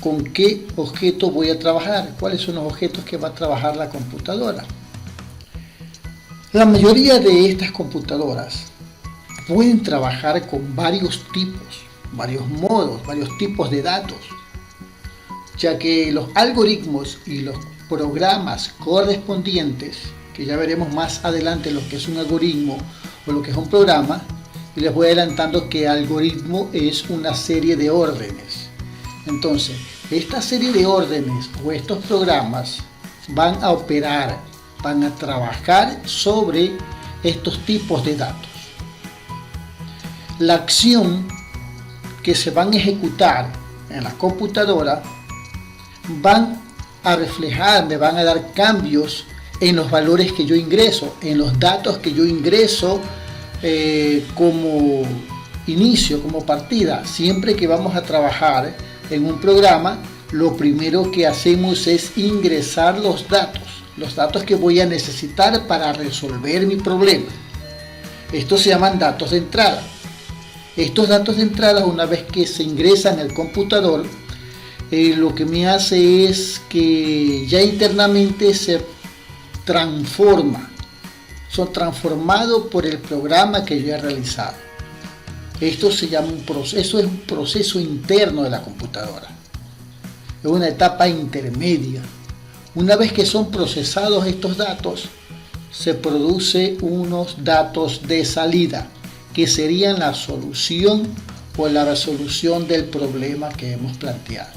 con qué objetos voy a trabajar, cuáles son los objetos que va a trabajar la computadora. La mayoría de estas computadoras pueden trabajar con varios tipos, varios modos, varios tipos de datos, ya que los algoritmos y los programas correspondientes, que ya veremos más adelante lo que es un algoritmo o lo que es un programa, y les voy adelantando que algoritmo es una serie de órdenes. Entonces, esta serie de órdenes o estos programas van a operar, van a trabajar sobre estos tipos de datos. La acción que se van a ejecutar en la computadora van a reflejar, me van a dar cambios en los valores que yo ingreso, en los datos que yo ingreso como inicio, como partida. Siempre que vamos a trabajar en un programa, lo primero que hacemos es ingresar los datos que voy a necesitar para resolver mi problema. Estos se llaman datos de entrada. Estos datos de entrada, una vez que se ingresan al computador, lo que me hace es que ya internamente se transforma, son transformados por el programa que yo he realizado. Esto se llama un proceso, es un proceso interno de la computadora, es una etapa intermedia. Una vez que son procesados estos datos, se produce unos datos de salida, que serían la solución o la resolución del problema que hemos planteado.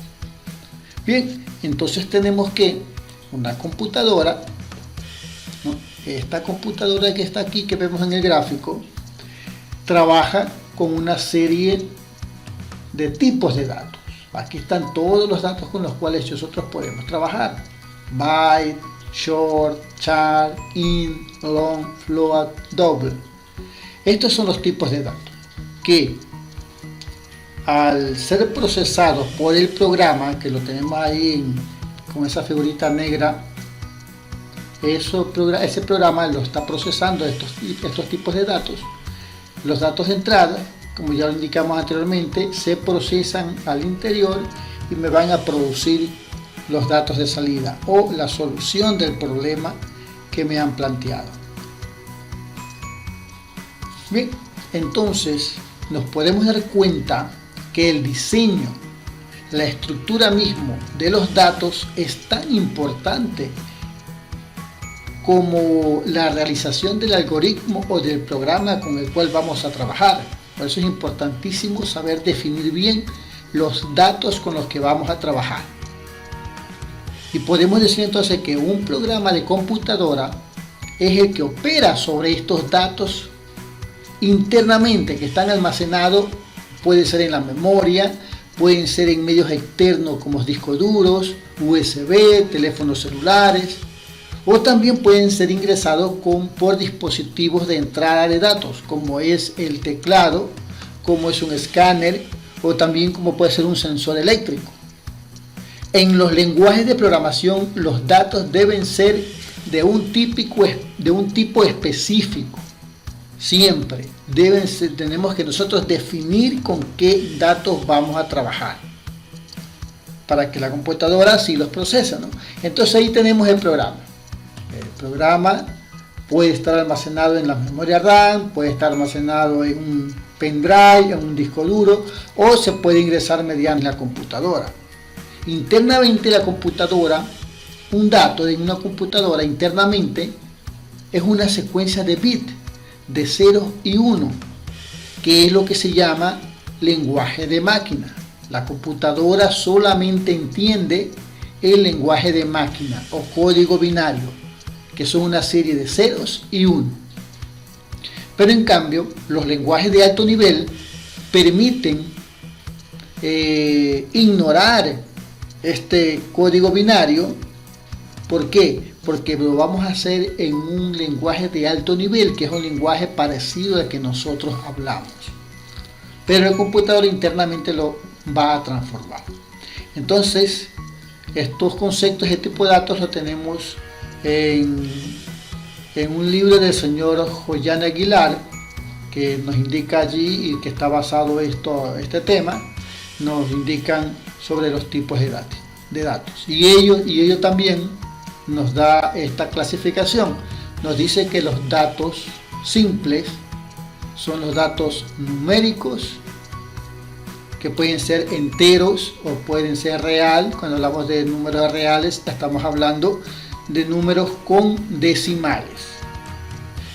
Bien, entonces tenemos que una computadora, ¿no? Esta computadora que está aquí, que vemos en el gráfico, trabaja con una serie de tipos de datos. Aquí están todos los datos con los cuales nosotros podemos trabajar: byte, short, char, int, long, float, double. Estos son los tipos de datos que, al ser procesados por el programa, que lo tenemos ahí con esa figurita negra, ese programa lo está procesando estos tipos de datos. Los datos de entrada, como ya lo indicamos anteriormente, se procesan al interior y me van a producir los datos de salida o la solución del problema que me han planteado. Bien, entonces nos podemos dar cuenta que el diseño, la estructura mismo de los datos es tan importante como la realización del algoritmo o del programa con el cual vamos a trabajar. Por eso es importantísimo saber definir bien los datos con los que vamos a trabajar. Y podemos decir entonces que un programa de computadora es el que opera sobre estos datos internamente que están almacenados. Puede ser en la memoria, pueden ser en medios externos como discos duros, USB, teléfonos celulares, o también pueden ser ingresados por dispositivos de entrada de datos, como es el teclado, como es un escáner, o también como puede ser un sensor eléctrico. En los lenguajes de programación, los datos deben ser de un tipo específico. Siempre tenemos que nosotros definir con qué datos vamos a trabajar para que la computadora sí los procese, ¿no? Entonces ahí tenemos el programa. El programa puede estar almacenado en la memoria RAM, puede estar almacenado en un pendrive, en un disco duro, o se puede ingresar mediante la computadora. Internamente la computadora, un dato de una computadora internamente es una secuencia de bits de 0 y 1, que es lo que se llama lenguaje de máquina. La computadora solamente entiende el lenguaje de máquina o código binario, que son una serie de ceros y 1. Pero en cambio, los lenguajes de alto nivel permiten ignorar este código binario. ¿Por qué? Porque lo vamos a hacer en un lenguaje de alto nivel, que es un lenguaje parecido al que nosotros hablamos. Pero el computador internamente lo va a transformar. Entonces, estos conceptos, este tipo de datos lo tenemos en un libro del señor Joyan Aguilar, que nos indica allí y que está basado este tema. Nos indican sobre los tipos de datos. Y ello también nos da esta clasificación. Nos dice que los datos simples son los datos numéricos, que pueden ser enteros o pueden ser real. Cuando hablamos de números reales, estamos hablando de números con decimales.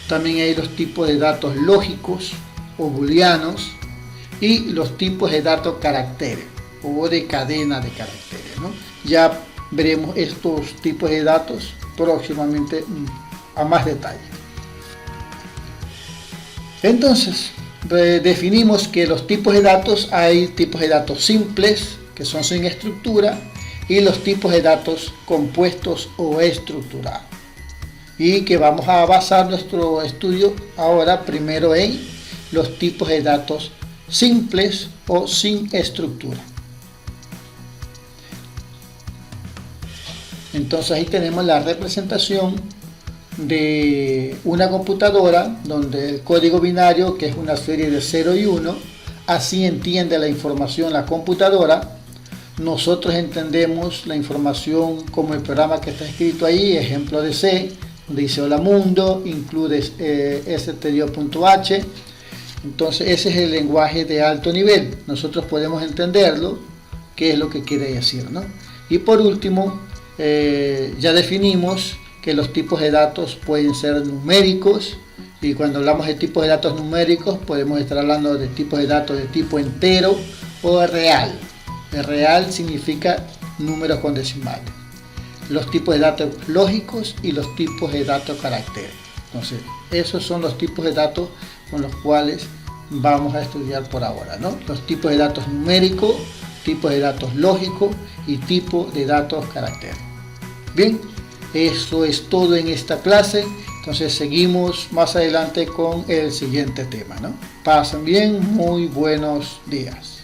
También hay los tipos de datos lógicos o booleanos y los tipos de datos caracteres o de cadena de caracteres, ¿no? Ya veremos estos tipos de datos próximamente a más detalle. Entonces, definimos que los tipos de datos, hay tipos de datos simples, que son sin estructura, y los tipos de datos compuestos o estructurados. Y que vamos a basar nuestro estudio ahora primero en los tipos de datos simples o sin estructura. Entonces ahí tenemos la representación de una computadora donde el código binario, que es una serie de 0 y 1, así entiende la información la computadora. Nosotros entendemos la información como el programa que está escrito ahí, ejemplo de C, donde dice hola mundo, include stdio.h. Entonces ese es el lenguaje de alto nivel, nosotros podemos entenderlo, qué es lo que quiere decir, ¿no? Y por último, ya definimos que los tipos de datos pueden ser numéricos, y cuando hablamos de tipos de datos numéricos podemos estar hablando de tipos de datos de tipo entero o de real. El real significa números con decimales. Los tipos de datos lógicos y los tipos de datos caracteres. Entonces, esos son los tipos de datos con los cuales vamos a estudiar por ahora, ¿no? Los tipos de datos numéricos, tipos de datos lógicos y tipo de datos caracteres. Bien, eso es todo en esta clase. Entonces seguimos más adelante con el siguiente tema, ¿no? Pasen bien, muy buenos días.